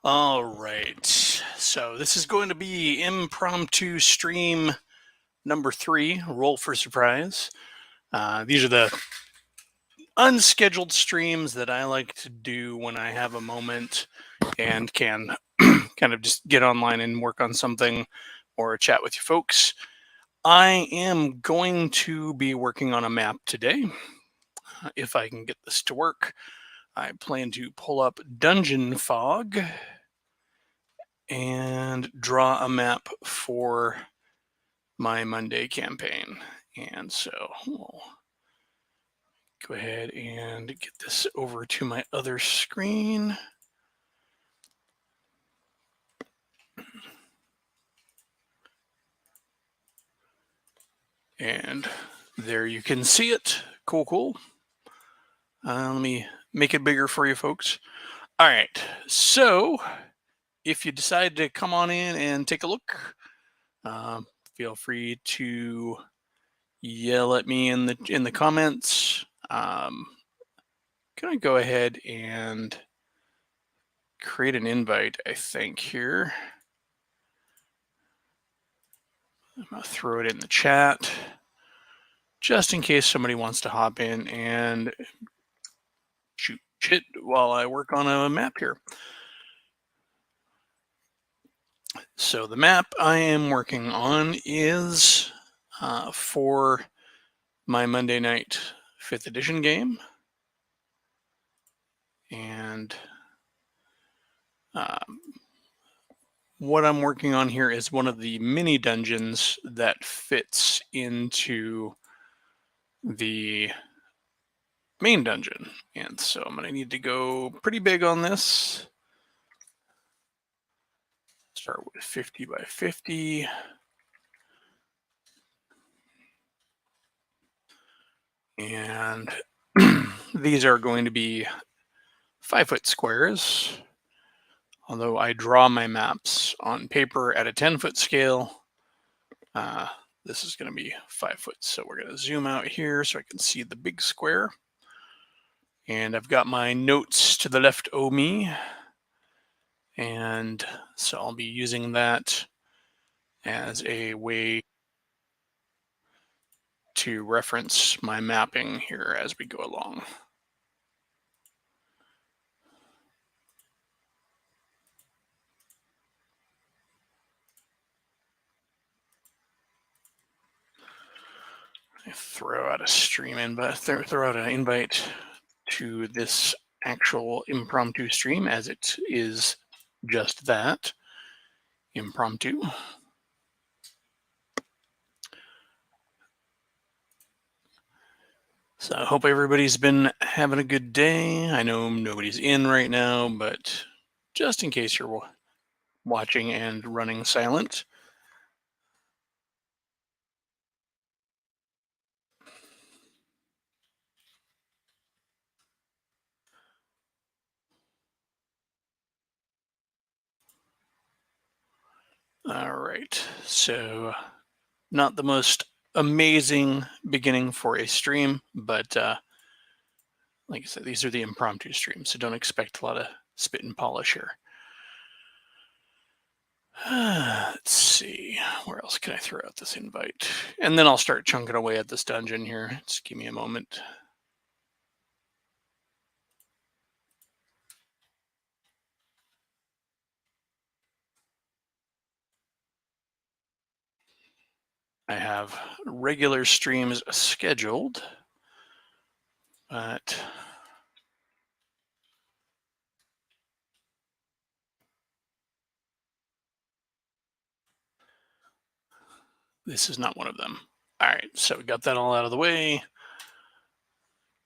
All right. So this is going to be impromptu stream number 3, roll for surprise. These are the unscheduled streams that I like to do when I have a moment and can kind of just get online and work on something or chat with you folks. I am going to be working on a map today. If I can get this to work, I plan to pull up Dungeon Fog and draw a map for my Monday campaign. And so we'll go ahead and get this over to my other screen. And there you can see it. Cool, cool. Let me make it bigger for you folks. All right. So if you decide to come on in and take a look, feel free to yell at me in the comments. Can I go ahead and create an invite, I think, here. I'm going to throw it in the chat just in case somebody wants to hop in and shoot shit while I work on a map here. So the map I am working on is for my Monday night 5th edition game. And what I'm working on here is one of the mini dungeons that fits into the main dungeon. And so I'm going to need to go pretty big on this. Start with 50 by 50. And these are going to be 5-foot squares. Although I draw my maps on paper at a 10-foot scale, this is going to be 5 foot. So we're going to zoom out here so I can see the big square. And I've got my notes to the left of me. And so I'll be using that as a way to reference my mapping here as we go along. I throw out a stream invite, throw out an invite to this actual impromptu stream, as it is just that, impromptu. So I hope everybody's been having a good day. I know nobody's in right now, but just in case you're watching and running silent. All right, so not the most amazing beginning for a stream, but like I said, these are the impromptu streams, so don't expect a lot of spit and polish here. Let's see, where else can I throw out this invite? And then I'll start chunking away at this dungeon here. Just give me a moment. I have regular streams scheduled, but this is not one of them. All right, so we got that all out of the way.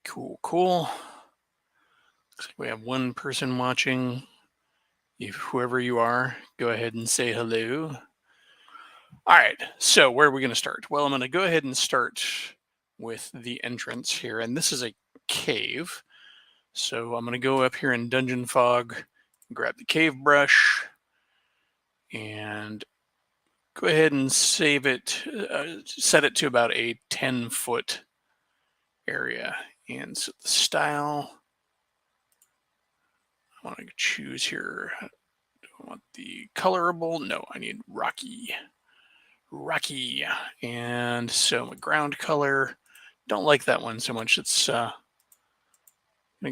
Cool, cool. Looks like we have one person watching. If whoever you are, go ahead and say hello. All right, so where are we going to start? Well, I'm going to go ahead and start with the entrance here, and this is a cave. So I'm going to go up here in Dungeon Fog, grab the cave brush, and go ahead and save it, set it to about a 10-foot area. And so the style, I want to choose here I want the colorable. No, I need rocky. Rocky. And so my ground color, don't like that one so much. It's gonna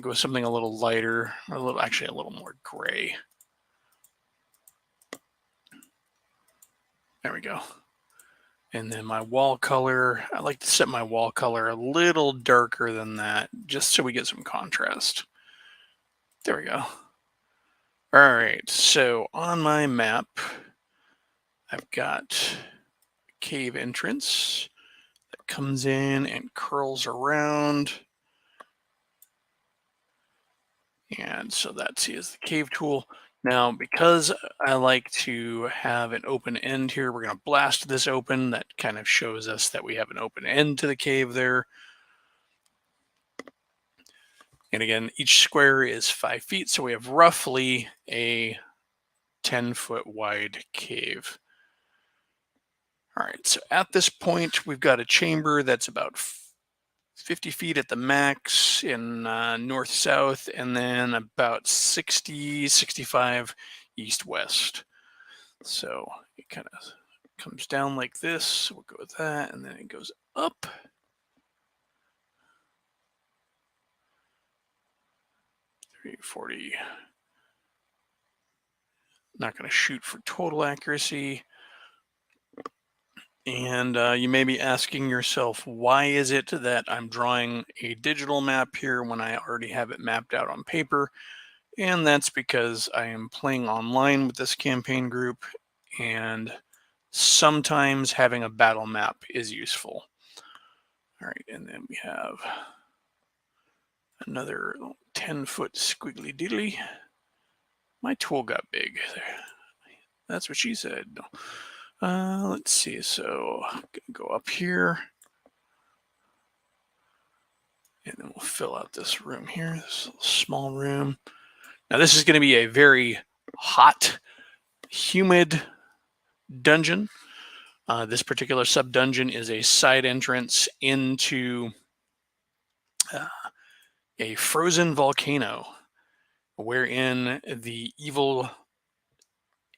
go with something a little lighter, or actually a little more gray. There we go. And then my wall color, I like to set my wall color a little darker than that, just so we get some contrast. There we go. All right, so on my map, I've got a cave entrance that comes in and curls around. And so that's is the cave tool. Now, because I like to have an open end here, we're going to blast this open. That kind of shows us that we have an open end to the cave there. And again, each square is 5 feet, so we have roughly a 10-foot wide cave. All right, so at this point, we've got a chamber that's about 50 feet at the max in north-south, and then about 60, 65 east-west. So it kind of comes down like this. We'll go with that, and then it goes up. .340. Not going to shoot for total accuracy. And you may be asking yourself, why is it that I'm drawing a digital map here when I already have it mapped out on paper? And that's because I am playing online with this campaign group, and sometimes having a battle map is useful. All right, and then we have another 10-foot squiggly diddly. My tool got big there. That's what she said. Let's see. So I'm gonna go up here, and then we'll fill out this room here, this little small room. Now this is going to be a very hot, humid dungeon. This particular sub-dungeon is a side entrance into a frozen volcano, wherein the evil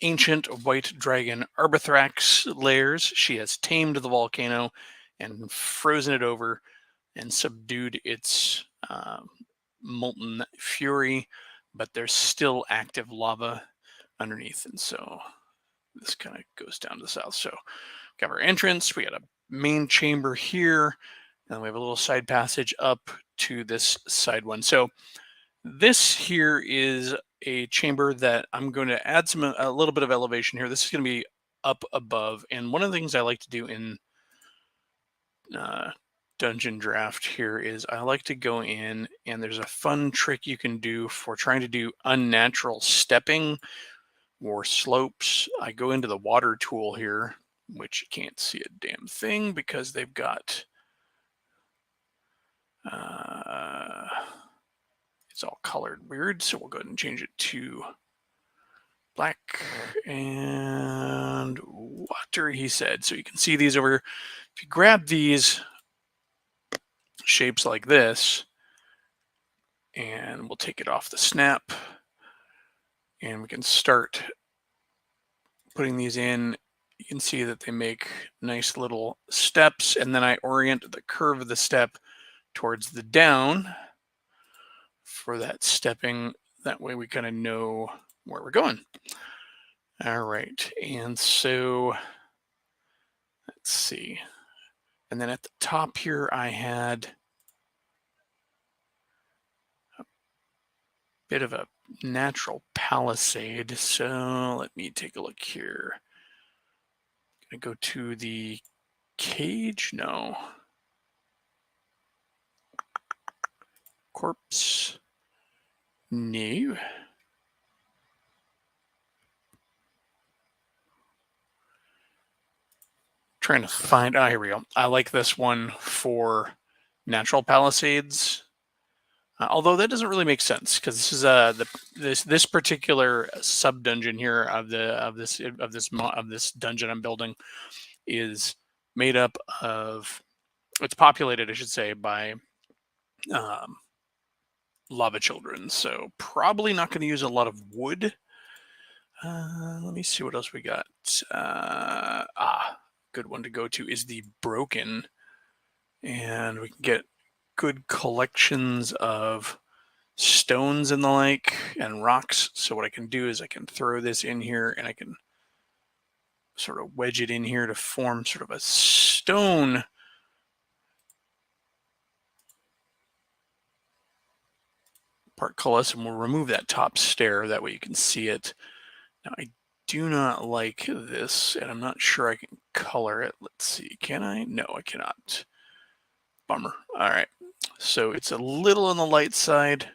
ancient white dragon Arbitrax lairs. She has tamed the volcano and frozen it over and subdued its molten fury, but there's still active lava underneath. And so this kind of goes down to the south. So we have our entrance, we got a main chamber here, and we have a little side passage up to this side one. So this here is a chamber that I'm going to add a little bit of elevation here. This is going to be up above. And one of the things I like to do in Dungeon Draft here is I like to go in, and there's a fun trick you can do for trying to do unnatural stepping or slopes. I go into the water tool here, which you can't see a damn thing because they've got it's all colored weird. So we'll go ahead and change it to black and water, he said. So you can see these over here. If you grab these shapes like this, and we'll take it off the snap, and we can start putting these in. You can see that they make nice little steps, and then I orient the curve of the step towards the down for that stepping. That way we kind of know where we're going. All right, and so let's see. And then at the top here, I had a bit of a natural palisade. So let me take a look here. I'm gonna go to the cage. No. Corpse. No. Trying to find, here we go. I like this one for natural palisades. Although that doesn't really make sense because this is this particular sub dungeon here of this dungeon I'm building is made up of, it's populated, I should say, by lava children. So probably not going to use a lot of wood. Let me see what else we got. Good one to go to is the Broken. And we can get good collections of stones and the like and rocks. So what I can do is I can throw this in here and I can sort of wedge it in here to form sort of a stone portcullis, and we'll remove that top stair. That way you can see it. Now I do not like this, and I'm not sure I can color it. Let's see, can I? No, I cannot. Bummer. All right, so it's a little on the light side.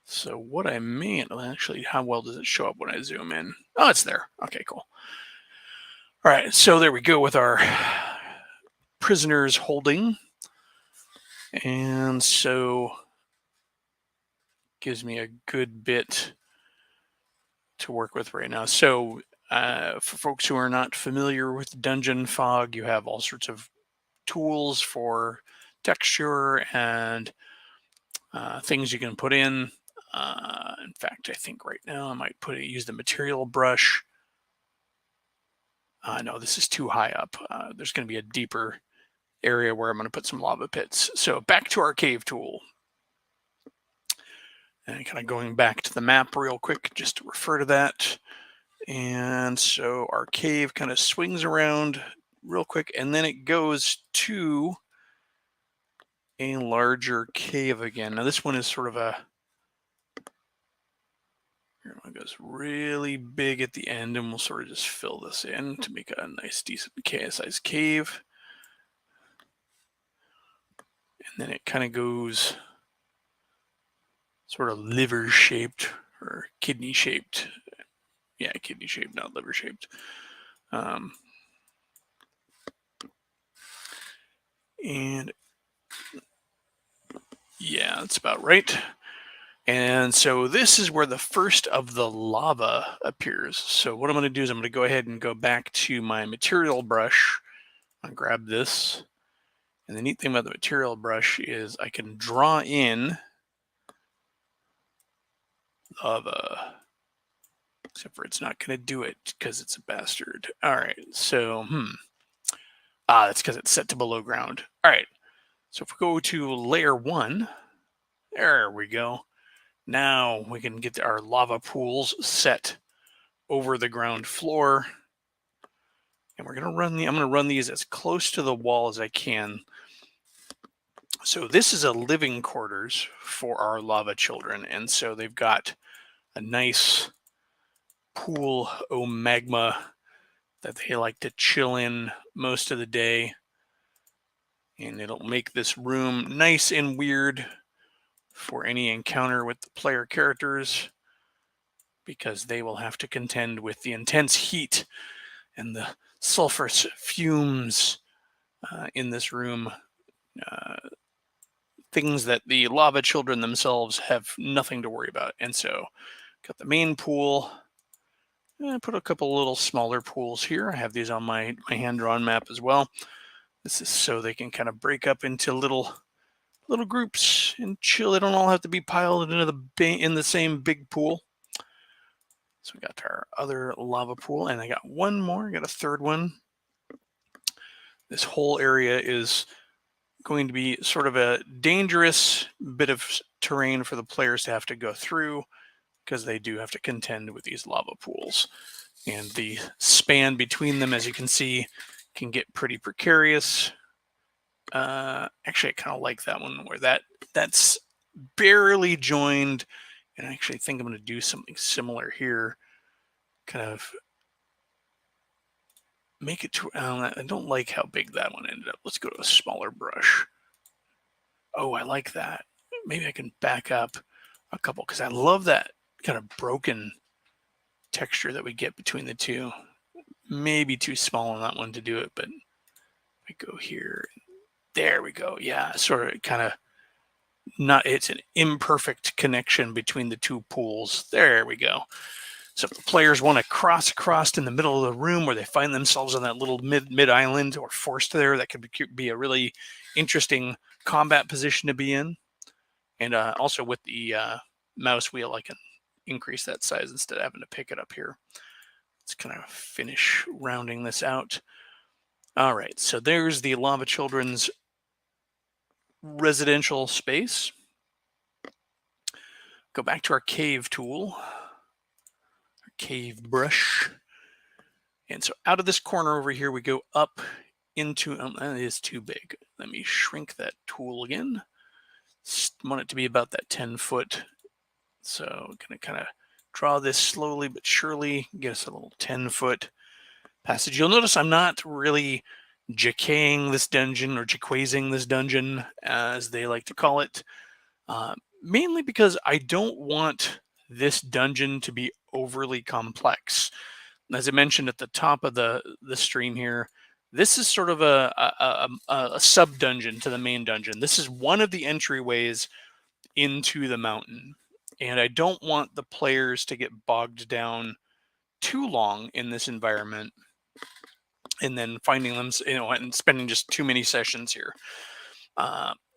So what I mean, well, actually, how well does it show up when I zoom in? Oh, it's there. Okay, cool. All right, so there we go with our prisoners holding. And so gives me a good bit to work with right now. So for folks who are not familiar with Dungeon Fog, you have all sorts of tools for texture and things you can put in. In fact, I think right now I might use the material brush. No, this is too high up. There's going to be a deeper area where I'm going to put some lava pits. So back to our cave tool. And kind of going back to the map real quick, just to refer to that. And so our cave kind of swings around real quick, and then it goes to a larger cave again. Now this one is sort of it goes really big at the end, and we'll sort of just fill this in to make a nice, decent size cave. And then it kind of goes sort of liver-shaped or kidney-shaped. Yeah, kidney-shaped, not liver-shaped. And yeah, that's about right. And so this is where the first of the lava appears. So what I'm going to do is I'm going to go ahead and go back to my material brush and grab this. And the neat thing about the material brush is I can draw in lava. Except for it's not going to do it because it's a bastard. All right, so, that's because it's set to below ground. All right, so if we go to layer 1, there we go. Now we can get our lava pools set over the ground floor. And we're going to run I'm going to run these as close to the wall as I can. So this is a living quarters for our lava children. And so they've got a nice pool of magma that they like to chill in most of the day. And it'll make this room nice and weird for any encounter with the player characters, because they will have to contend with the intense heat and the sulfurous fumes in this room. Things that the lava children themselves have nothing to worry about. And so got the main pool. I put a couple little smaller pools here. I have these on my hand-drawn map as well. This is so they can kind of break up into little groups and chill. They don't all have to be piled into in the same big pool. So we got our other lava pool, and I got one more. I got a third one. This whole area is going to be sort of a dangerous bit of terrain for the players to have to go through, because they do have to contend with these lava pools. And the span between them, as you can see, can get pretty precarious. Actually, I kind of like that one where that's barely joined. And I actually think I'm going to do something similar here. Kind of make it to, I don't like how big that one ended up. Let's go to a smaller brush. Oh, I like that. Maybe I can back up a couple, because I love that kind of broken texture that we get between the two. Maybe too small on that one to do it, but I go here. There we go. Yeah, sort of kind of not, it's an imperfect connection between the two pools. There we go. So if the players want to cross across in the middle of the room where they find themselves on that little mid island or forced there, that could be a really interesting combat position to be in. And also with the mouse wheel, I can increase that size instead of having to pick it up here. Let's kind of finish rounding this out. All right, so there's the Lava Children's residential space. Go back to our cave tool, our cave brush. And so out of this corner over here, we go up into, that is too big. Let me shrink that tool again. Want it to be about that 10-foot. So I'm gonna kind of draw this slowly but surely, get us a little 10-foot passage. You'll notice I'm not really jacaying this dungeon or jaquazing this dungeon, as they like to call it, mainly because I don't want this dungeon to be overly complex. As I mentioned at the top of the stream here, this is sort of a sub dungeon to the main dungeon. This is one of the entryways into the mountain, and I don't want the players to get bogged down too long in this environment and then finding them, and spending just too many sessions here.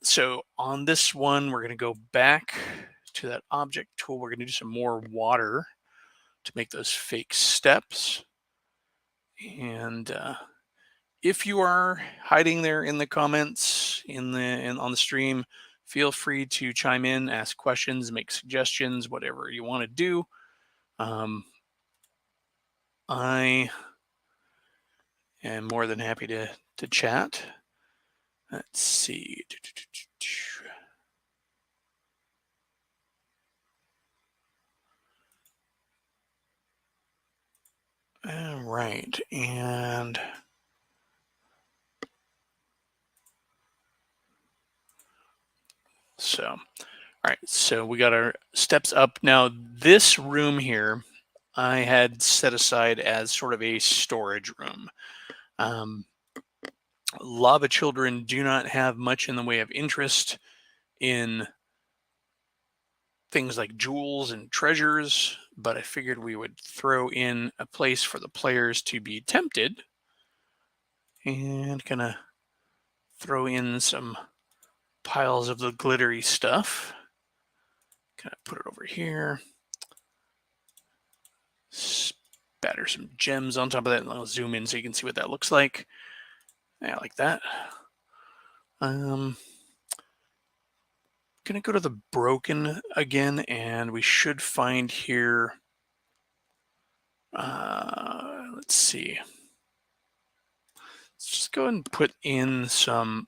So on this one, we're going to go back to that object tool. We're going to do some more water to make those fake steps. And if you are hiding there in the comments on the stream, feel free to chime in, ask questions, make suggestions, whatever you want to do. I am more than happy to chat. Let's see. All right, and so, all right, so we got our steps up. Now, this room here, I had set aside as sort of a storage room. Lava Children do not have much in the way of interest in things like jewels and treasures, but I figured we would throw in a place for the players to be tempted, and gonna throw in some piles of the glittery stuff. Kind of put it over here. Spatter some gems on top of that, and I'll zoom in so you can see what that looks like. Yeah, like that. Gonna go to the broken again, and we should find here. Let's see. Let's just go ahead and put in some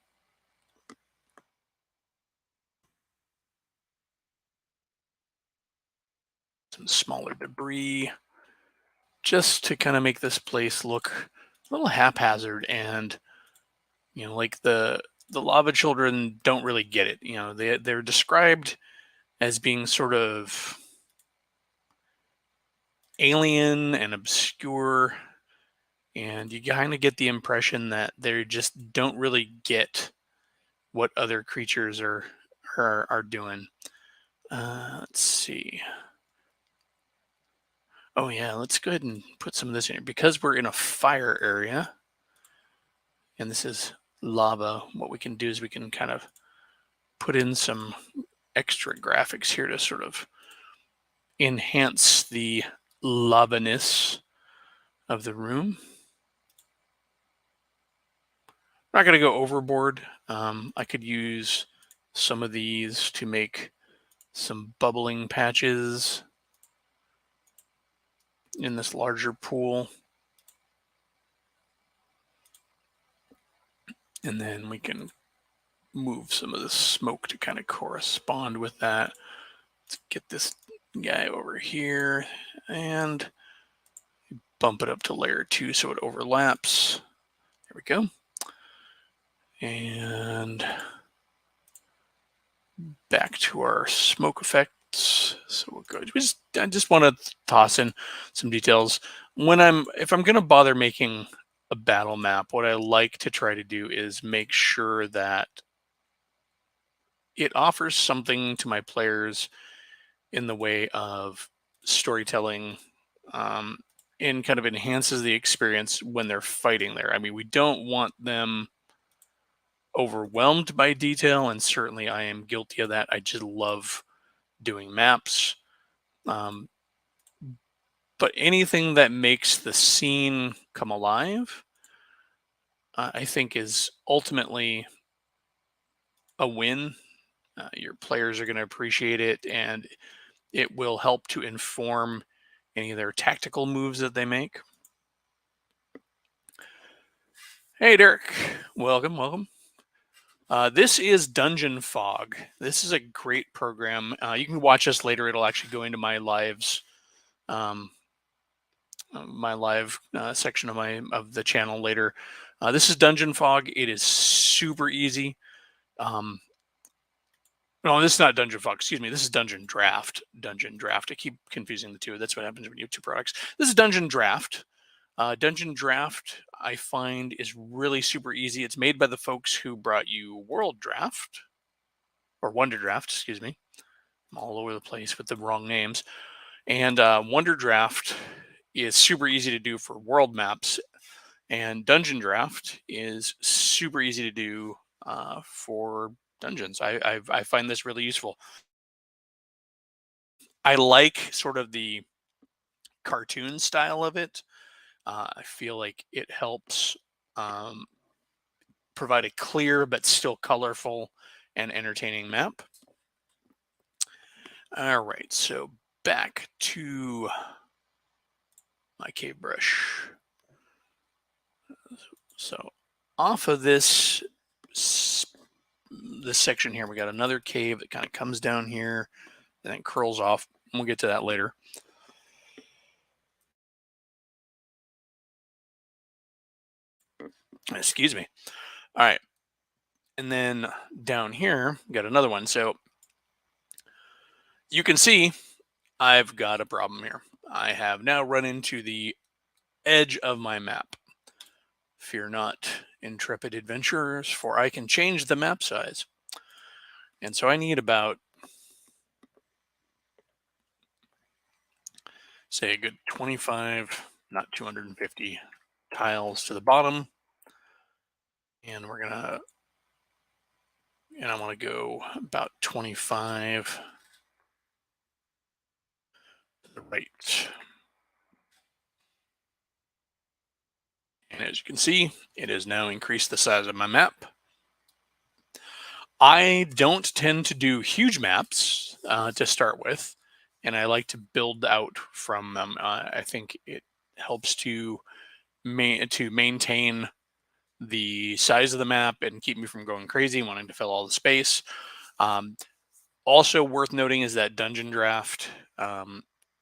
smaller debris, just to kind of make this place look a little haphazard, and like the Lava Children don't really get it. They're described as being sort of alien and obscure, and you kind of get the impression that they just don't really get what other creatures are doing. Let's see. Oh yeah, let's go ahead and put some of this in here because we're in a fire area, and this is lava. What we can do is we can kind of put in some extra graphics here to sort of enhance the lavaness of the room. I'm not going to go overboard. I could use some of these to make some bubbling patches in this larger pool. And then we can move some of the smoke to kind of correspond with that. Let's get this guy over here and bump it up to layer 2 so it overlaps. There we go. And back to our smoke effects. So we'll go. I just want to toss in some details. If I'm going to bother making a battle map, what I like to try to do is make sure that it offers something to my players in the way of storytelling, and kind of enhances the experience when they're fighting there. I mean, we don't want them overwhelmed by detail, and certainly I am guilty of that. I just love doing maps. But anything that makes the scene come alive, I think is ultimately a win. Your players are going to appreciate it, and it will help to inform any of their tactical moves that they make. Hey, Derek. Welcome, welcome. This is Dungeon Fog. This is a great program. You can watch us later. It'll actually go into my lives, um, my live section of the channel later. This is Dungeon Fog. It is super easy. Um, no, this is not Dungeon Fog. Excuse me. This is Dungeon Draft. Dungeon Draft. I keep confusing the two. That's what happens when you have two products. This is Dungeon Draft. Dungeon Draft, I find, is really super easy. It's made by the folks who brought you World Draft, or Wonder Draft, excuse me. I'm all over the place with the wrong names. And Wonder Draft is super easy to do for world maps, and Dungeon Draft is super easy to do for dungeons. I find this really useful. I like sort of the cartoon style of it. I feel like it helps um, provide a clear but still colorful and entertaining map. All right, so back to my cave brush. So off of this section here, we got another cave that kind of comes down here and then curls off. We'll get to that later. Excuse me. All right. And then down here, we got another one. So you can see I've got a problem here. I have now run into the edge of my map. Fear not, intrepid adventurers, for I can change the map size. And so I need about, say, a good 25, not 250 tiles to the bottom. And we're gonna, and I want to go about 25 to the right. And as you can see, it has now increased the size of my map. I don't tend to do huge maps to start with, and I like to build out from them. I think it helps to maintain the size of the map and keep me from going crazy, wanting to fill all the space. Um, Also worth noting is that Dungeon Draft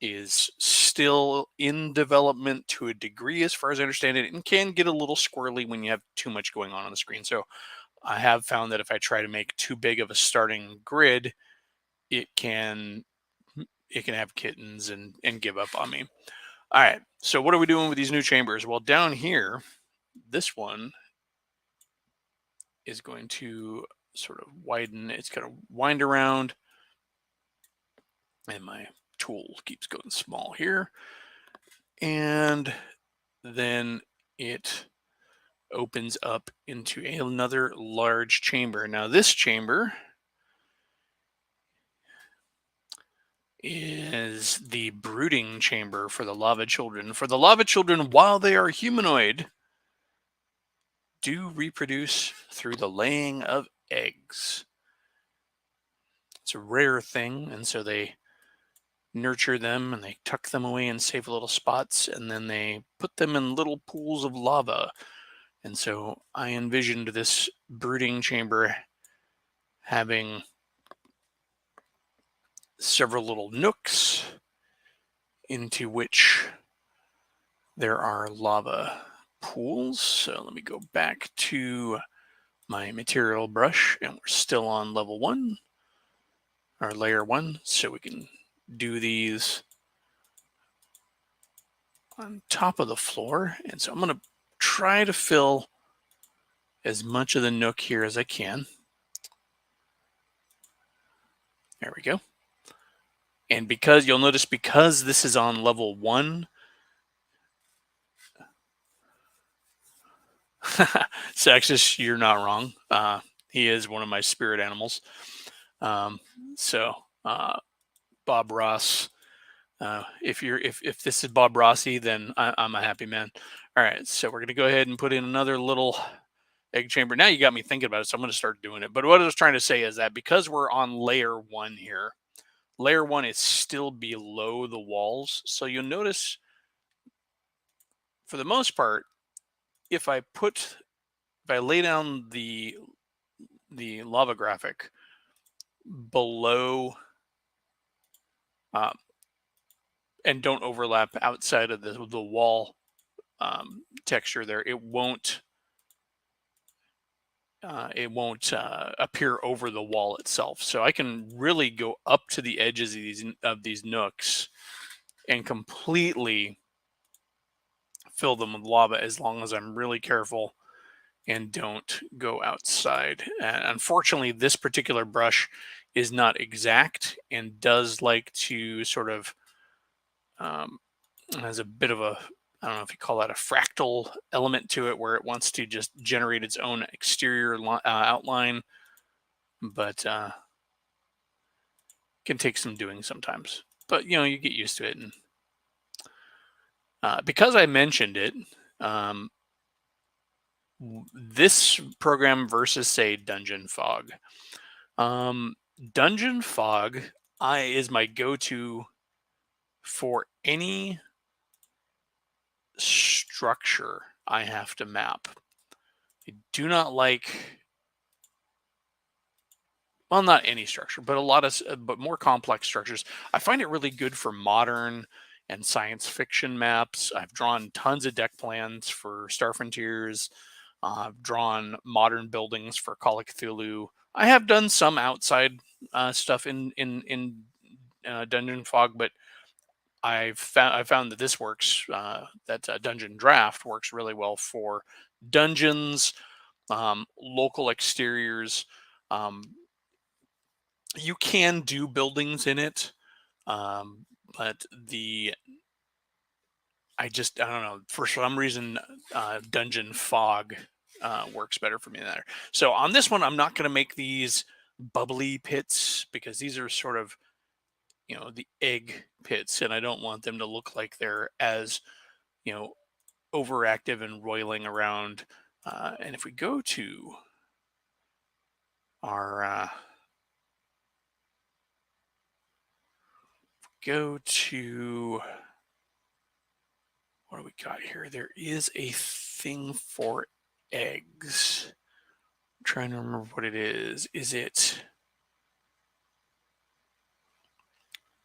is still in development to a degree, as far as I understand it, and can get a little squirrely when you have too much going on the screen. So I have found that if I try to make too big of a starting grid, it can have kittens and give up on me. All right. So what are we doing with these new chambers? Well, down here, this one is going to sort of widen. It's going to wind around, and my tool keeps going small here. And then it opens up into another large chamber. Now this chamber is the brooding chamber for the lava children. For the lava children, while they are humanoid, do reproduce through the laying of eggs. It's a rare thing, and so they nurture them and they tuck them away in safe little spots, and then they put them in little pools of lava. And so I envisioned this brooding chamber having several little nooks into which there are lava pools. So let me go back to my material brush, and we're still on level 1, or layer 1, so we can do these on top of the floor. And so I'm going to try to fill as much of the nook here as I can. There we go. And because you'll notice, because this is on level 1, Saxus, you're not wrong. He is one of my spirit animals. So Bob Ross If this is Bob Rossi, then I'm a happy man. All right, so we're gonna go ahead and put in another little egg chamber. Now you got me thinking about it, so I'm gonna start doing it. But what I was trying to say is that because we're on layer one here, layer one is still below the walls. So you'll notice, for the most part, if I lay down the lava graphic below, uh, and don't overlap outside of the wall texture there, it won't appear over the wall itself. So I can really go up to the edges of these nooks and completely fill them with lava, as long as I'm really careful and don't go outside. And unfortunately, this particular brush is not exact and does like to sort of, um, has a bit of a, I don't know if you call that a fractal element to it, where it wants to just generate its own exterior outline, but can take some doing sometimes. But you get used to it. And because I mentioned it, um, this program versus, say, Dungeon Fog. Um, Dungeon Fog is my go-to for any structure I have to map. I do not like, well, not any structure, but but more complex structures. I find it really good for modern and science fiction maps. I've drawn tons of deck plans for Star Frontiers. I've drawn modern buildings for Call of Cthulhu. I have done some outside stuff in Dungeon Fog, but I found that this works. That Dungeon Draft works really well for dungeons, local exteriors. Um, you can do buildings in it, um, but I don't know, for some reason, Dungeon Fog works better for me there. So on this one, I'm not going to make these bubbly pits, because these are sort of, the egg pits, and I don't want them to look like they're as, you know, overactive and roiling around. And if we our, uh, go to, what do we got here? There is a thing for eggs. I'm trying to remember what it is.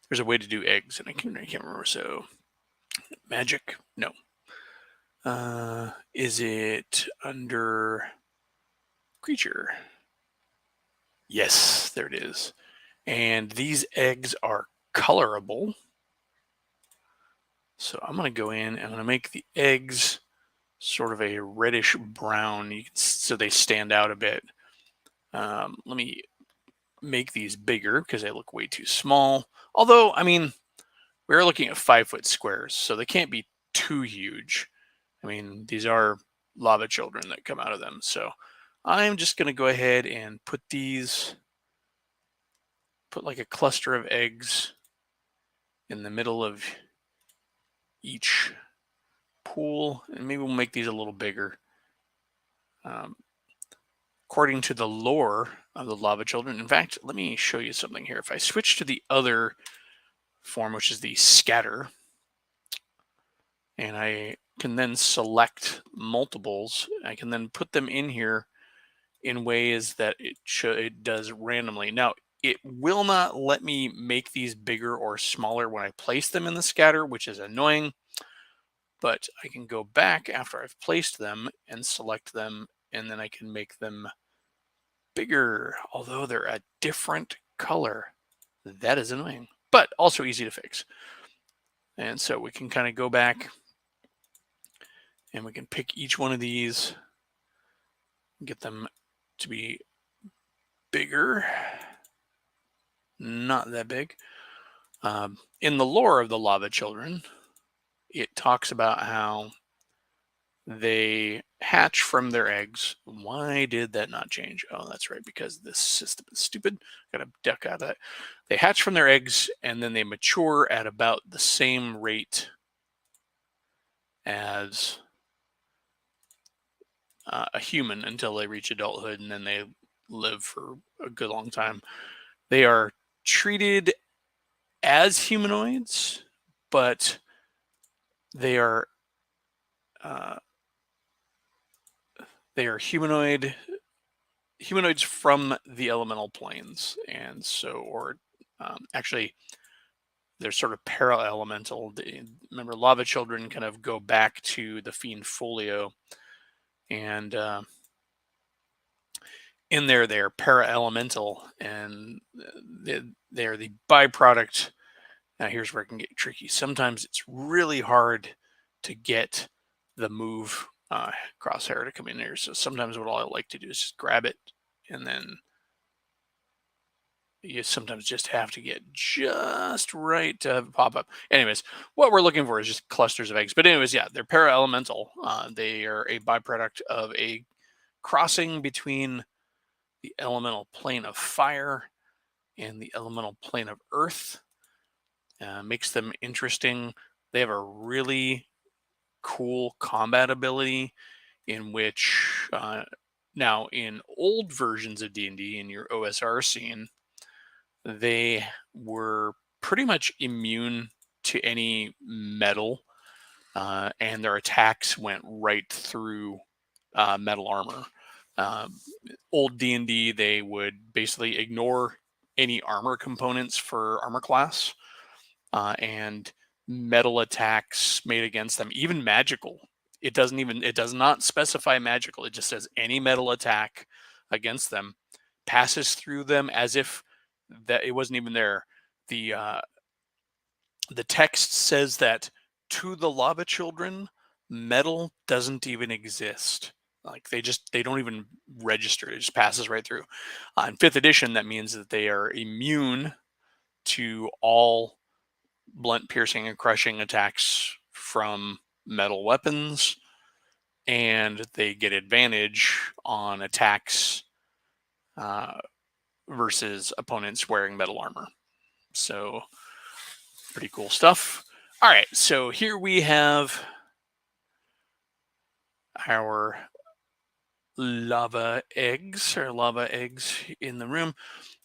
There's a way to do eggs, and I can't remember. So magic? No. Is it under creature? Yes, there it is. And these eggs are colorable. So I'm going to go in and I'm going to make the eggs sort of a reddish brown, so they stand out a bit. Let me make these bigger because they look way too small. Although, I mean, we're looking at 5-foot squares, so they can't be too huge. I mean, these are lava children that come out of them. So I'm just going to go ahead and put like a cluster of eggs in the middle of each pool, and maybe we'll make these a little bigger. According to the lore of the lava children, in fact, let me show you something here. If I switch to the other form, which is the scatter, and I can then select multiples, I can then put them in here in ways that it does randomly. Now, it will not let me make these bigger or smaller when I place them in the scatter, which is annoying. But I can go back after I've placed them and select them, and then I can make them bigger, although they're a different color. That is annoying, but also easy to fix. And so we can kind of go back and we can pick each one of these, get them to be bigger. Not that big. In the lore of the lava children, it talks about how They hatch from their eggs. Why did that not change? Oh, that's right, because this system is stupid. Gotta duck out of that. They hatch from their eggs and then they mature at about the same rate as a human until they reach adulthood, and then they live for a good long time. They are treated as humanoids, but they are uh, they are humanoids from the elemental planes, and so or actually they're sort of para-elemental. Remember, lava children kind of go back to the fiend folio, and in there they're para-elemental, and they're the byproduct. Now here's where it can get tricky. Sometimes it's really hard to get the move crosshair to come in there. So sometimes what I like to do is just grab it, and then you sometimes just have to get just right to have it pop up. Anyways, what we're looking for is just clusters of eggs. But anyways, yeah, they're para-elemental. They are a byproduct of a crossing between the elemental plane of fire and the elemental plane of earth. Makes them interesting. They have a really cool combat ability in which now in old versions of D&D in your OSR scene, they were pretty much immune to any metal, and their attacks went right through metal armor. Um, Old D&D, they would basically ignore any armor components for armor class, and metal attacks made against them, even magical. It does not specify magical. It just says any metal attack against them passes through them as if that it wasn't even there. The the text says that to the lava children, metal doesn't even exist. Like they don't even register. It just passes right through. In fifth edition, that means that they are immune to all blunt, piercing, and crushing attacks from metal weapons, and they get advantage on attacks uh, versus opponents wearing metal armor. So, pretty cool stuff. All right, so here we have our lava eggs in the room.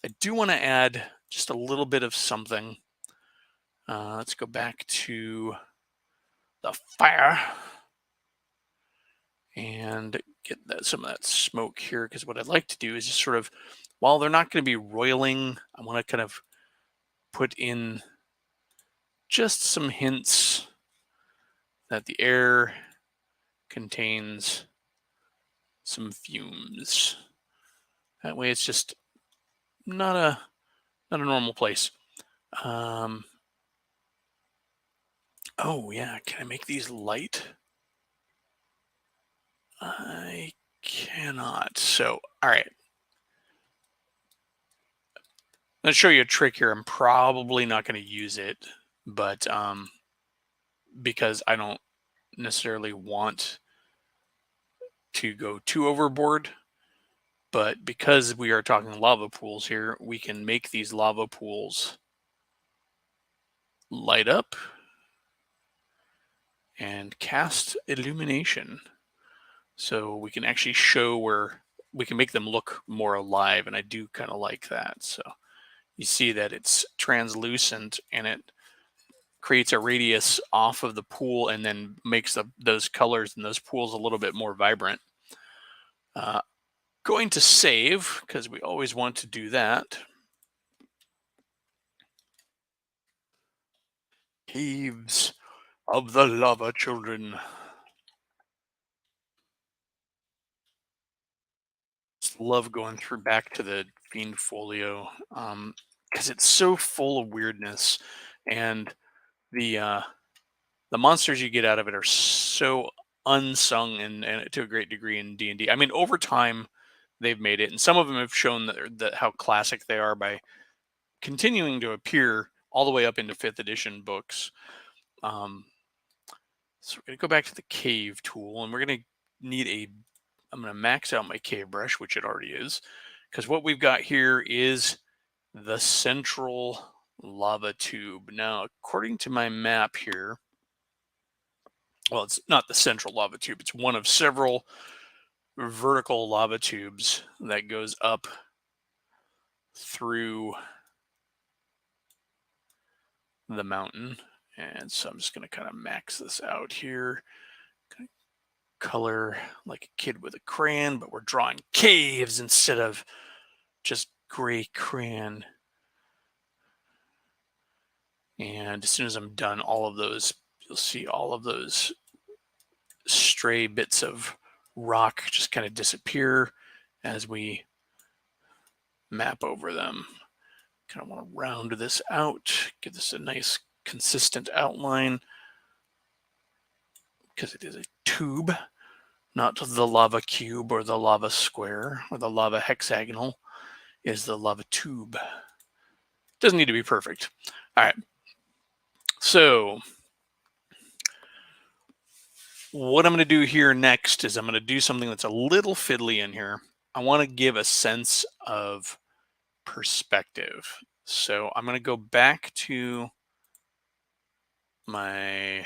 I do want to add just a little bit of something. Let's go back to the fire and get some of that smoke here, because what I'd like to do is just sort of, while they're not going to be roiling, I want to kind of put in just some hints that the air contains some fumes. That way it's just not a normal place. Oh yeah, can I make these light? I cannot. So, all right. I'm going to show you a trick here. I'm probably not going to use it, but because I don't necessarily want to go too overboard. But because we are talking lava pools here, we can make these lava pools light up and cast illumination. So we can actually show where we can make them look more alive. And I do kind of like that. So you see that it's translucent and it creates a radius off of the pool and then makes those colors and those pools a little bit more vibrant. Going to save, because we always want to do that. Caves of the lava children. Just love going through back to the fiend folio, because it's so full of weirdness, and the the monsters you get out of it are so unsung and to a great degree in D&D. I mean, over time they've made it, and some of them have shown that how classic they are by continuing to appear all the way up into fifth edition books. Um, So we're going to go back to the cave tool, and we're going to need I'm going to max out my cave brush, which it already is, because what we've got here is the central lava tube. Now, according to my map here, well, it's not the central lava tube. It's one of several vertical lava tubes that goes up through the mountain. And so I'm just going to kind of max this out here. Color like a kid with a crayon, but we're drawing caves instead of just gray crayon. And as soon as I'm done all of those, you'll see all of those stray bits of rock just kind of disappear as we map over them. Kind of want to round this out, give this a nice consistent outline because it is a tube, not the lava cube or the lava square or the lava hexagonal. Is the lava tube. Doesn't need to be perfect. All right. So what I'm going to do here next is I'm going to do something that's a little fiddly in here. I want to give a sense of perspective. So I'm going to go back to my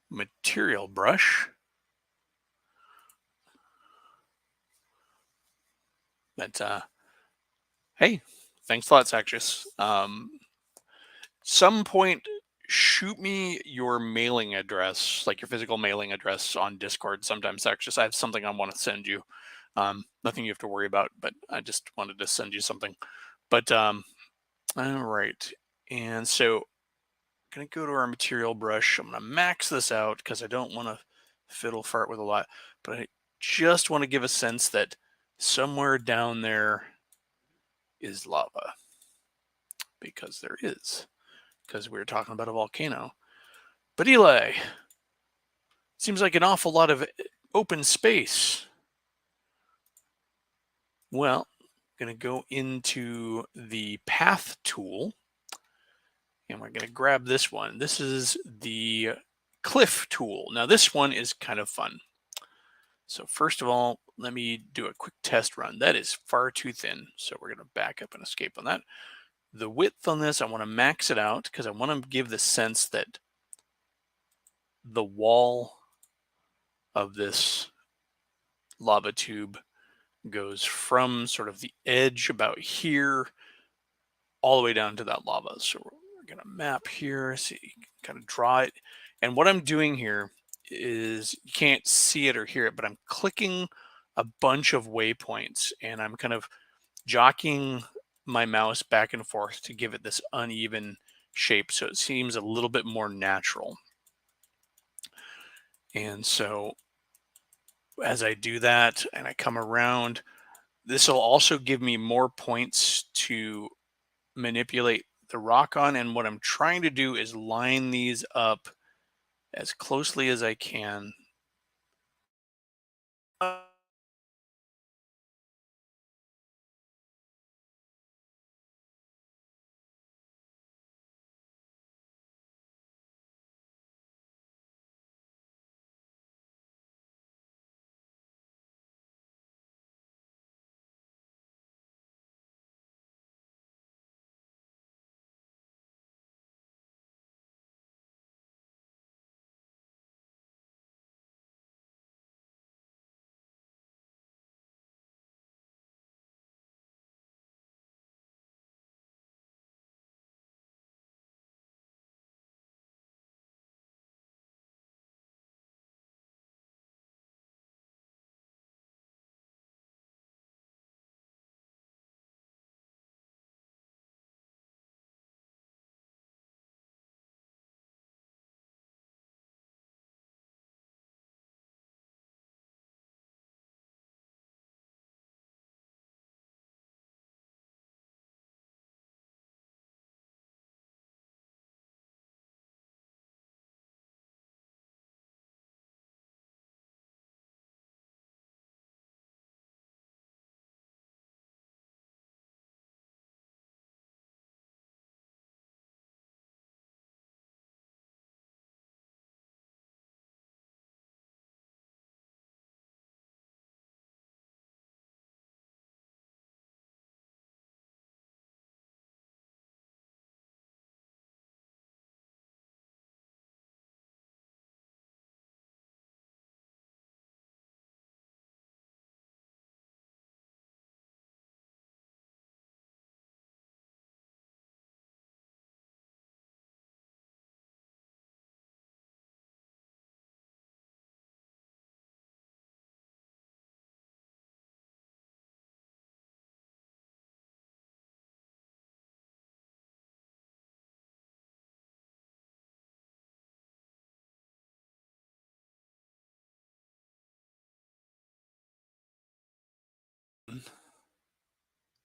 material brush. Hey, thanks a lot, Sactus. Some point, shoot me your mailing address, like your physical mailing address on Discord sometimes, Sactus. I have something I want to send you. Nothing you have to worry about, but I just wanted to send you something. But all right. And so I'm going to go to our material brush. I'm going to max this out because I don't want to fiddle fart with a lot, but I just want to give a sense that somewhere down there is lava, because there is, because we were talking about a volcano. But Eli, seems like an awful lot of open space. Well, I'm going to go into the path tool, and we're going to grab this one. This is the cliff tool. Now this one is kind of fun. So first of all, let me do a quick test run. That is far too thin, so we're going to back up and escape on that. The width on this, I want to max it out because I want to give the sense that the wall of this lava tube goes from sort of the edge about here all the way down to that lava. So we're going to map here, so you can kind of draw it. And what I'm doing here is, you can't see it or hear it, but I'm clicking a bunch of waypoints, and I'm kind of jockeying my mouse back and forth to give it this uneven shape so it seems a little bit more natural. And so as I do that and I come around, this will also give me more points to manipulate the rock on. And what I'm trying to do is line these up as closely as I can.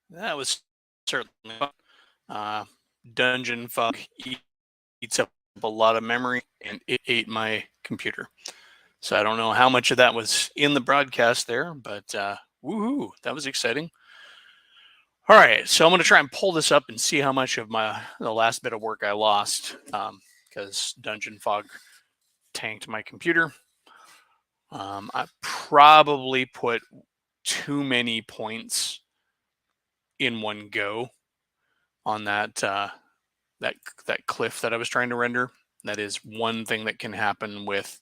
That was certainly fun. Uh, Dungeon Fog eats up a lot of memory, and it ate my computer. So I don't know how much of that was in the broadcast there, but woohoo, that was exciting. All right, so I'm going to try and pull this up and see how much of the last bit of work I lost because Dungeon Fog tanked my computer. I probably put too many points in one go on that that cliff that I was trying to render. That is one thing that can happen with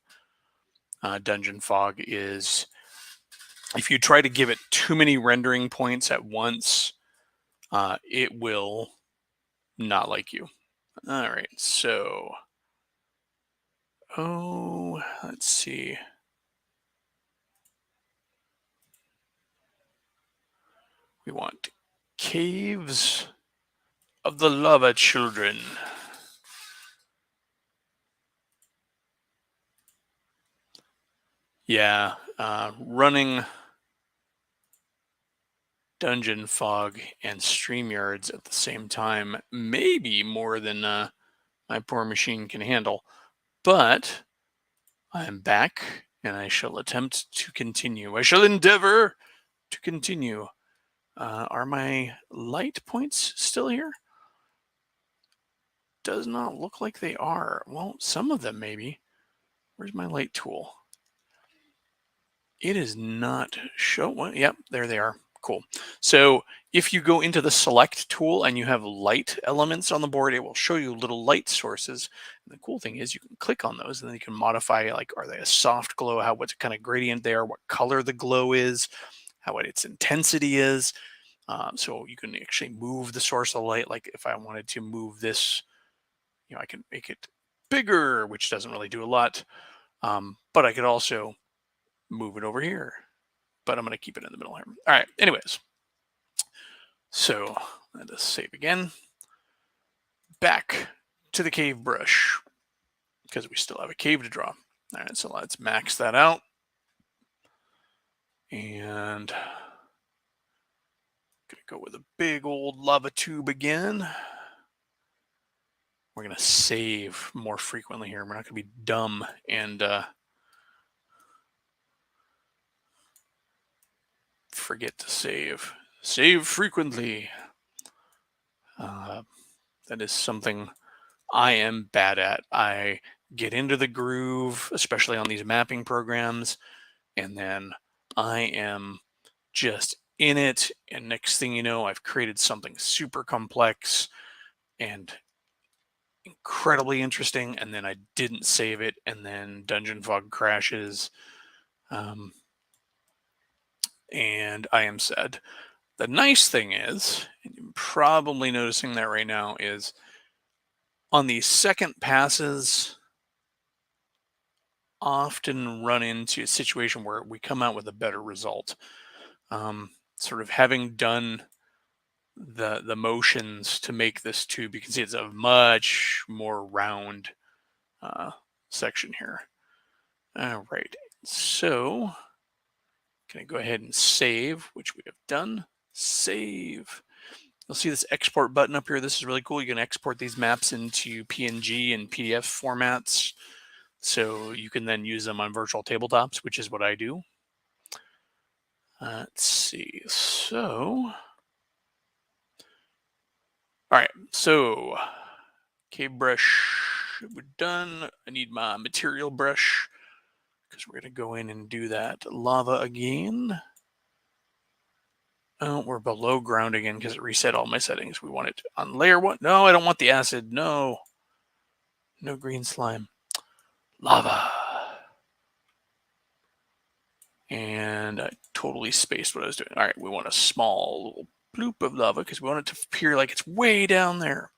Dungeon Fog is if you try to give it too many rendering points at once, it will not like you. All right, so let's see. We want caves of the lava children. Yeah, running Dungeon Fog and StreamYards at the same time, maybe more than my poor machine can handle. But I am back and I shall attempt to continue. I shall endeavor to continue. Are my light points still here? Does not look like they are. Well, some of them maybe. Where's my light tool? It is not showing. Yep, there they are. Cool. So if you go into the select tool and you have light elements on the board, it will show you little light sources. And the cool thing is you can click on those and then you can modify, like, are they a soft glow, what kind of gradient they are, what color the glow is, what its intensity is. So you can actually move the source of light. Like if I wanted to move this, I can make it bigger, which doesn't really do a lot. But I could also move it over here, but I'm going to keep it in the middle here. All right. Anyways, so let us save again. Back to the cave brush because we still have a cave to draw. All right. So let's max that out. And going to go with a big old lava tube again. We're going to save more frequently here. We're not going to be dumb and forget to save. Save frequently. That is something I am bad at. I get into the groove, especially on these mapping programs, and then I am just in it. And next thing you know, I've created something super complex and incredibly interesting, and then I didn't save it, and then Dungeon Fog crashes. And I am sad. The nice thing is, and you're probably noticing that right now, is on these second passes, often run into a situation where we come out with a better result. Sort of having done the motions to make this tube, you can see it's a much more round section here. All right, so can I go ahead and save, which we have done. Save. You'll see this export button up here. This is really cool. You can export these maps into PNG and PDF formats. So you can then use them on virtual tabletops, which is what I do. Let's see. So, all right. So, cave brush, we're done. I need my material brush because we're going to go in and do that lava again. Oh, we're below ground again because it reset all my settings. We want it on layer one. No, I don't want the acid. No. No green slime. Lava. And I totally spaced what I was doing. All right, we want a small little bloop of lava because we want it to appear like it's way down there.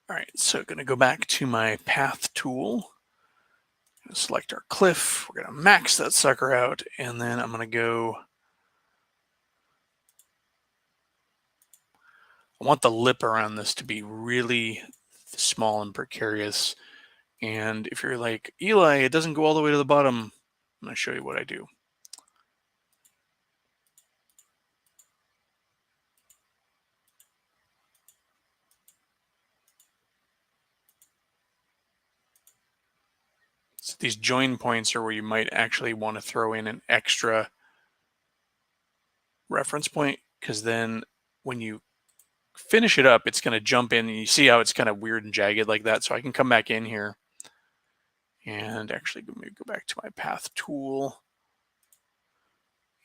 All right, so going to go back to my path tool. Select our cliff. We're going to max that sucker out, and then I'm going to go. I want the lip around this to be really small and precarious. And if you're like, Eli, it doesn't go all the way to the bottom, I'm going to show you what I do. these join points are where you might actually want to throw in an extra reference point, because then when you finish it up, it's going to jump in, and you see how it's kind of weird and jagged like that. So I can come back in here and actually maybe go back to my path tool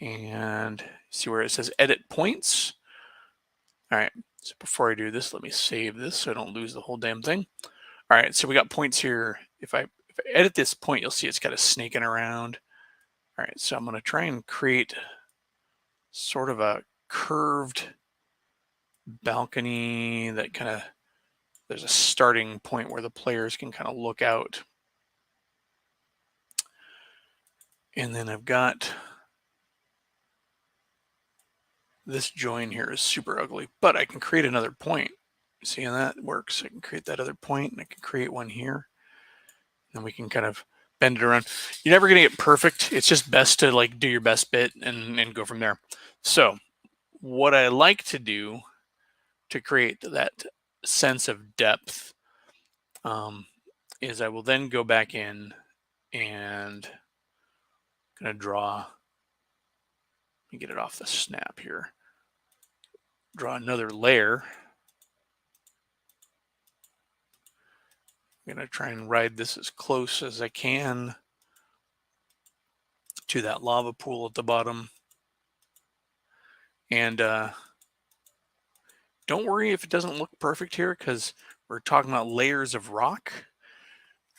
and see where it says edit points. All right, so before I do this, let me save this so I don't lose the whole damn thing. All right, so we got points here. If I edit this point, you'll see it's kind of snaking around. All right, so I'm going to try and create sort of a curved balcony that kind of, there's a starting point where the players can kind of look out. And then I've got this join here is super ugly, but I can create another point. See how that works? I can create that other point, and I can create one here. And we can kind of bend it around. You're never going to get perfect. It's just best to like do your best bit and go from there. So what I like to do to create that sense of depth is I will then go back in and I'm going to draw, let me get it off the snap here, draw another layer. I'm going to try and ride this as close as I can to that lava pool at the bottom. And don't worry if it doesn't look perfect here, because we're talking about layers of rock.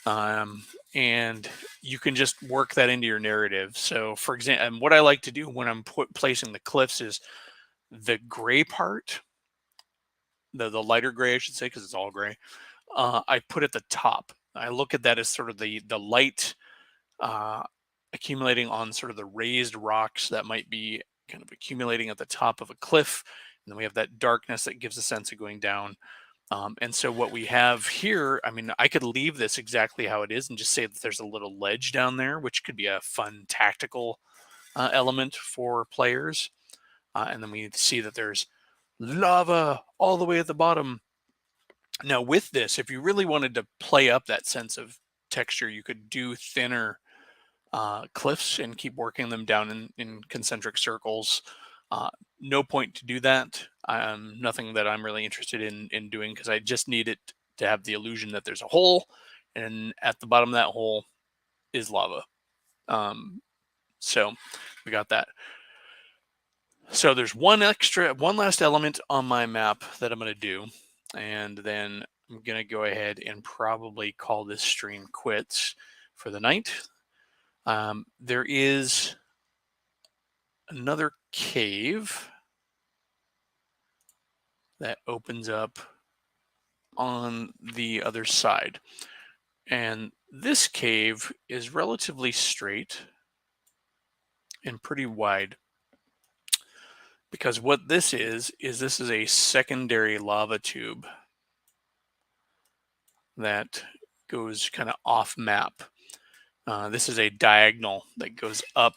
And you can just work that into your narrative. So for example, what I like to do when I'm placing the cliffs is the gray part, the lighter gray, I should say, because it's all gray. I put at the top. I look at that as sort of the light accumulating on sort of the raised rocks that might be kind of accumulating at the top of a cliff. And then we have that darkness that gives a sense of going down. And so what we have here, I mean, I could leave this exactly how it is and just say that there's a little ledge down there, which could be a fun tactical element for players. And then we see that there's lava all the way at the bottom. Now with this, if you really wanted to play up that sense of texture, you could do thinner cliffs and keep working them down in concentric circles. No point to do that. Nothing that I'm really interested in doing, because I just need it to have the illusion that there's a hole, and at the bottom of that hole is lava. So we got that. So there's one last element on my map that I'm going to do, and then I'm going to go ahead and probably call this stream quits for the night. There is another cave that opens up on the other side. And this cave is relatively straight and pretty wide, because what this is this is a secondary lava tube that goes kind of off map. This is a diagonal that goes up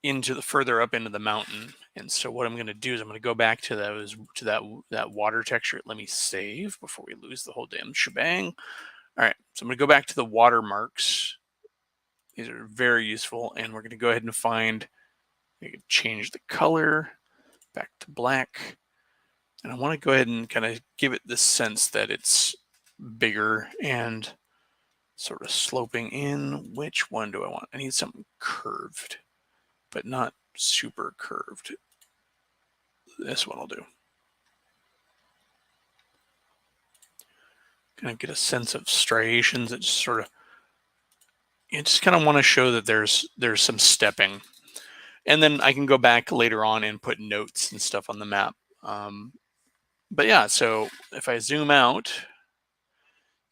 into the further up into the mountain. And so what I'm going to do is I'm going to go back to that water texture. Let me save before we lose the whole damn shebang. All right, so I'm going to go back to the watermarks. These are very useful, and we're going to go ahead and find, you can change the color back to black. And I want to go ahead and kind of give it this sense that it's bigger and sort of sloping in. Which one do I want? I need something curved, but not super curved. This one will do. Kind of get a sense of striations that just sort of, you just kind of want to show that there's some stepping. And then I can go back later on and put notes and stuff on the map. But yeah, so if I zoom out,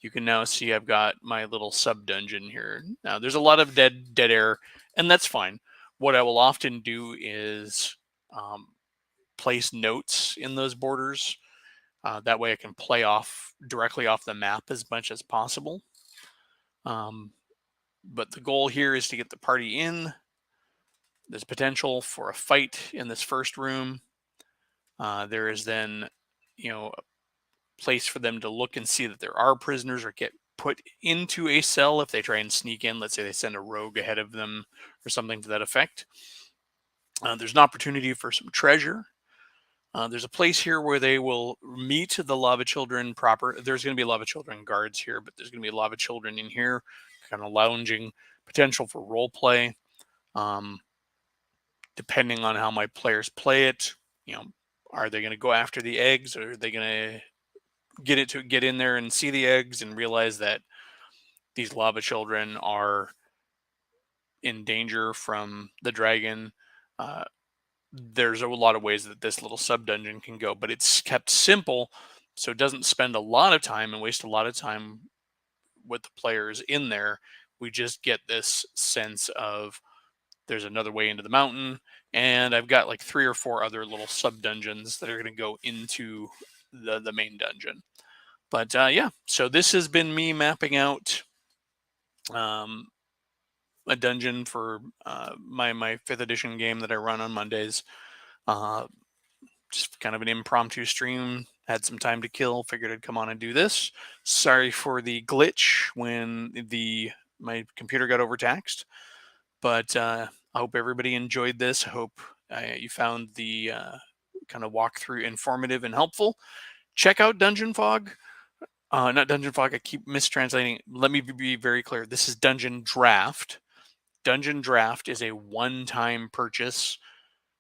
you can now see I've got my little sub dungeon here. Now there's a lot of dead air, and that's fine. What I will often do is place notes in those borders. That way I can play off directly off the map as much as possible. But the goal here is to get the party in. There's potential for a fight in this first room. There is then, a place for them to look and see that there are prisoners or get put into a cell if they try and sneak in. Let's say they send a rogue ahead of them or something to that effect. There's an opportunity for some treasure. There's a place here where they will meet the lava children proper. There's going to be lava children guards here, but there's going to be lava children in here, kind of lounging. Potential for role play, depending on how my players play it. Are they going to go after the eggs, or are they going to get in there and see the eggs and realize that these lava children are in danger from the dragon? There's a lot of ways that this little sub dungeon can go, but it's kept simple, so it doesn't spend a lot of time and waste a lot of time with the players in there. We just get this sense of there's another way into the mountain, and I've got like 3 or 4 other little sub dungeons that are going to go into the main dungeon. But yeah, so this has been me mapping out a dungeon for my 5th edition game that I run on Mondays. Just kind of an impromptu stream. Had some time to kill. Figured I'd come on and do this. Sorry for the glitch when my computer got overtaxed, but I hope everybody enjoyed this. I hope you found the kind of walkthrough informative and helpful. Check out Dungeon Fog. Not Dungeon Fog. I keep mistranslating. Let me be very clear. This is Dungeon Draft. Dungeon Draft is a one-time purchase,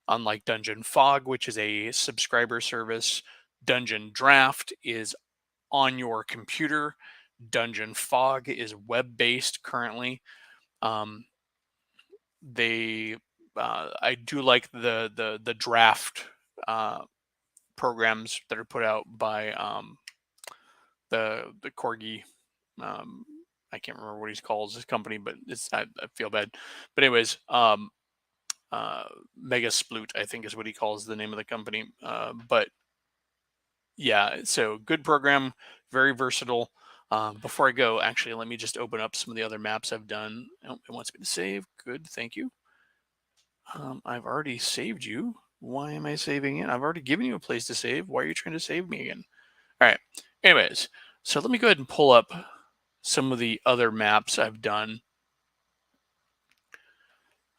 unlike Dungeon Fog, which is a subscriber service. Dungeon Draft is on your computer. Dungeon Fog is web-based currently. I do like the draft programs that are put out by the Corgi. I can't remember what he calls his company, but I feel bad. But anyways, Mega Sploot, I think is what he calls the name of the company. But yeah, so good program, very versatile. Before I go, actually, let me just open up some of the other maps I've done. Oh, it wants me to save. Good, thank you. I've already saved you. Why am I saving it? I've already given you a place to save. Why are you trying to save me again? All right. Anyways, so let me go ahead and pull up some of the other maps I've done.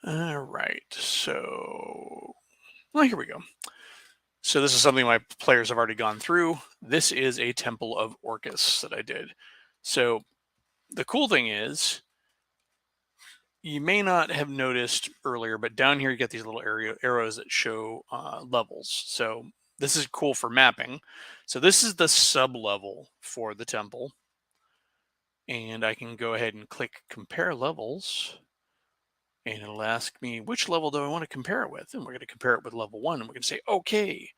All right. So, well, here we go. So this is something my players have already gone through. This is a Temple of Orcus that I did. So the cool thing is, you may not have noticed earlier, but down here you get these little arrows that show levels. So this is cool for mapping. So this is the sub-level for the temple. And I can go ahead and click Compare Levels. And it'll ask me, which level do I want to compare it with? And we're going to compare it with level 1. And we're going to say, okay.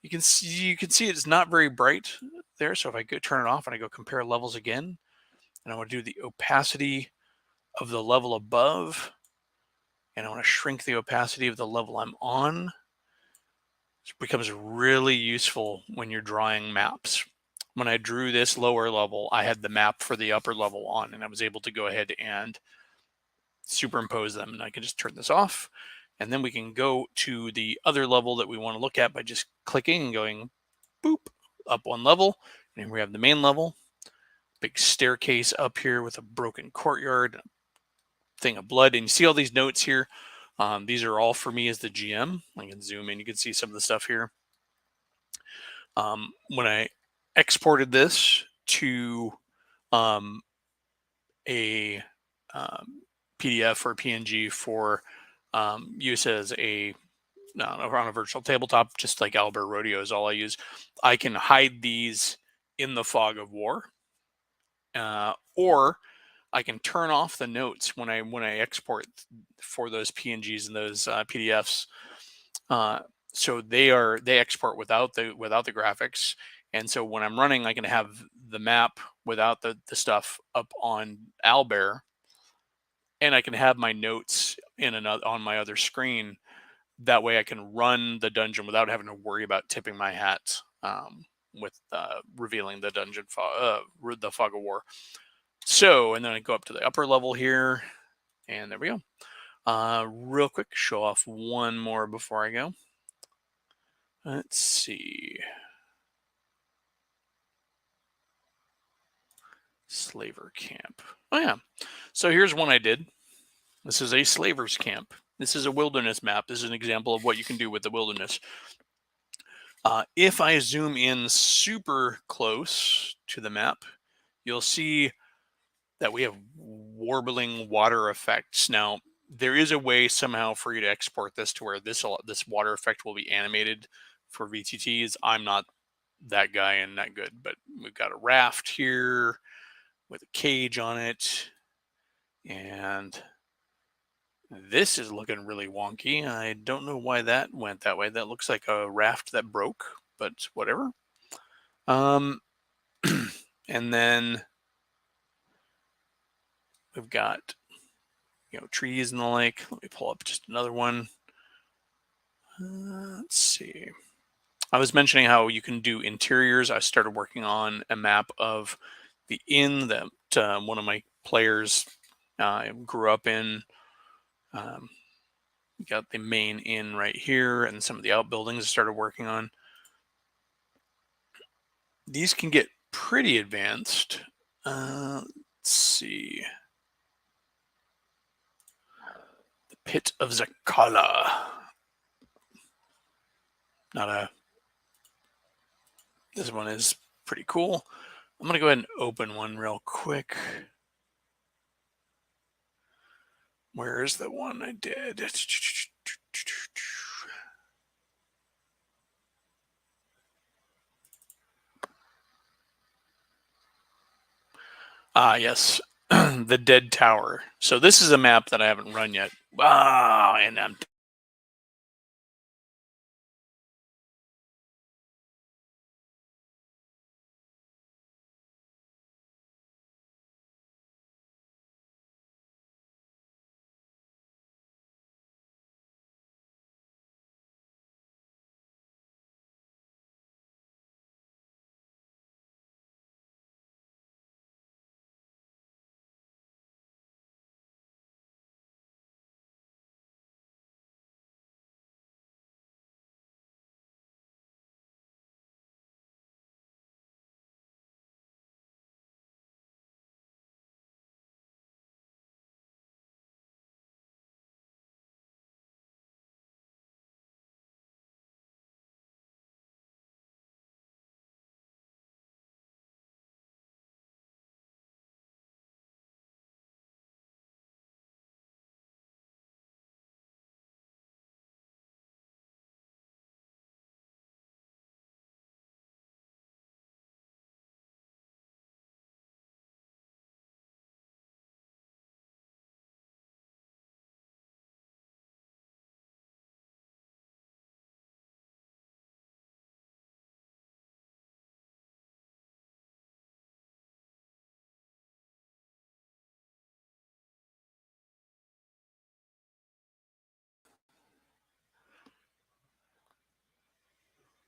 You can see it's not very bright there. So if I go turn it off and I go Compare Levels again, and I want to do the opacity of the level above, and I want to shrink the opacity of the level I'm on. It becomes really useful when you're drawing maps. When I drew this lower level, I had the map for the upper level on, and I was able to go ahead and superimpose them. And I can just turn this off, and then we can go to the other level that we want to look at by just clicking and going boop up one level. And here we have the main level. Big staircase up here with a broken courtyard, thing of blood, and you see all these notes here. These are all for me as the GM. I can zoom in, you can see some of the stuff here. When I exported this to a PDF or PNG for use as on a virtual tabletop, just like Albert Rodeo is all I use, I can hide these in the fog of war, or I can turn off the notes when I export for those PNGs and those PDFs. So they export without the graphics, and so when I'm running, I can have the map without the stuff up on Owlbear, and I can have my notes on my other screen. That way, I can run the dungeon without having to worry about tipping my hat with revealing the dungeon the fog of war. So, and then I go up to the upper level here, and there we go. Real quick, show off one more before I go. Let's see. Slaver camp. Oh yeah. So here's one I did. This is a slaver's camp. This is a wilderness map. This is an example of what you can do with the wilderness. If I zoom in super close to the map, you'll see that we have warbling water effects. Now, there is a way somehow for you to export this to where this water effect will be animated for VTTs. I'm not that guy and that good, but we've got a raft here with a cage on it, and this is looking really wonky. I don't know why that went that way. That looks like a raft that broke, but whatever. Um, and then we've got, trees and the like. Let me pull up just another one. Let's see. I was mentioning how you can do interiors. I started working on a map of the inn that one of my players grew up in. We got the main inn right here and some of the outbuildings I started working on. These can get pretty advanced. Let's see. The Pit of Zakala. This one is pretty cool. I'm going to go ahead and open one real quick. Where is the one I did? Yes. The Dead Tower. So this is a map that I haven't run yet. And I'm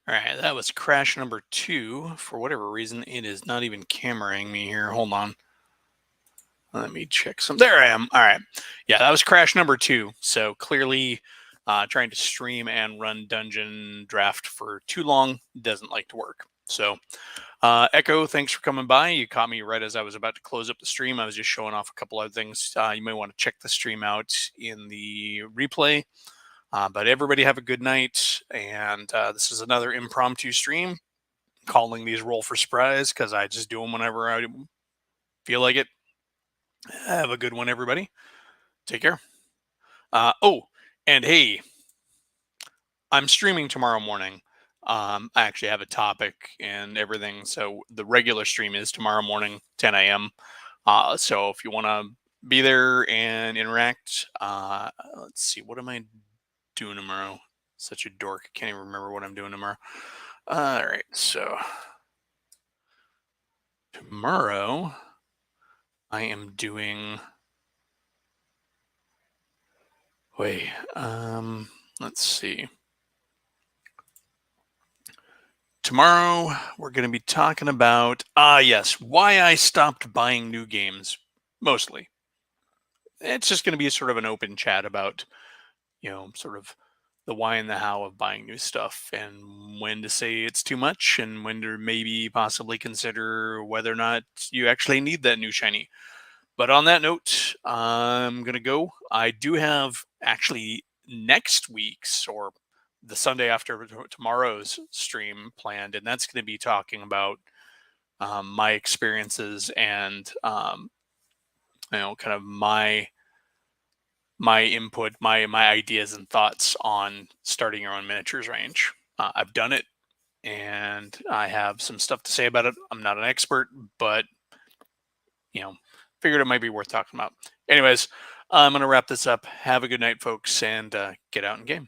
All right, that was crash number 2. For whatever reason, it is not even cameraing me here. Hold on. Let me check some. There I am. All right. Yeah, that was crash number 2. So clearly, trying to stream and run dungeon draft for too long doesn't like to work. So, Echo, thanks for coming by. You caught me right as I was about to close up the stream. I was just showing off a couple other things. You may want to check the stream out in the replay. But everybody have a good night. And this is another impromptu stream. Calling these roll for surprise because I just do them whenever I feel like it. Have a good one, everybody. Take care. And hey, I'm streaming tomorrow morning. I actually have a topic and everything. So the regular stream is tomorrow morning, 10 a.m. So if you want to be there and interact, let's see, what am I doing tomorrow? Such a dork. I can't even remember what I'm doing tomorrow. All right. So tomorrow I am doing. Wait. Let's see. Tomorrow, we're going to be talking about, yes, why I stopped buying new games, mostly. It's just going to be sort of an open chat about, sort of the why and the how of buying new stuff, and when to say it's too much, and when to maybe possibly consider whether or not you actually need that new shiny. But on that note, I'm gonna go. I do have actually next week's, or the Sunday after tomorrow's stream planned, and that's going to be talking about my experiences and kind of my input, my ideas and thoughts on starting your own miniatures range. I've done it, and I have some stuff to say about it. I'm not an expert, but you know, figured it might be worth talking about. Anyways, I'm gonna wrap this up. Have a good night, folks, and get out and game.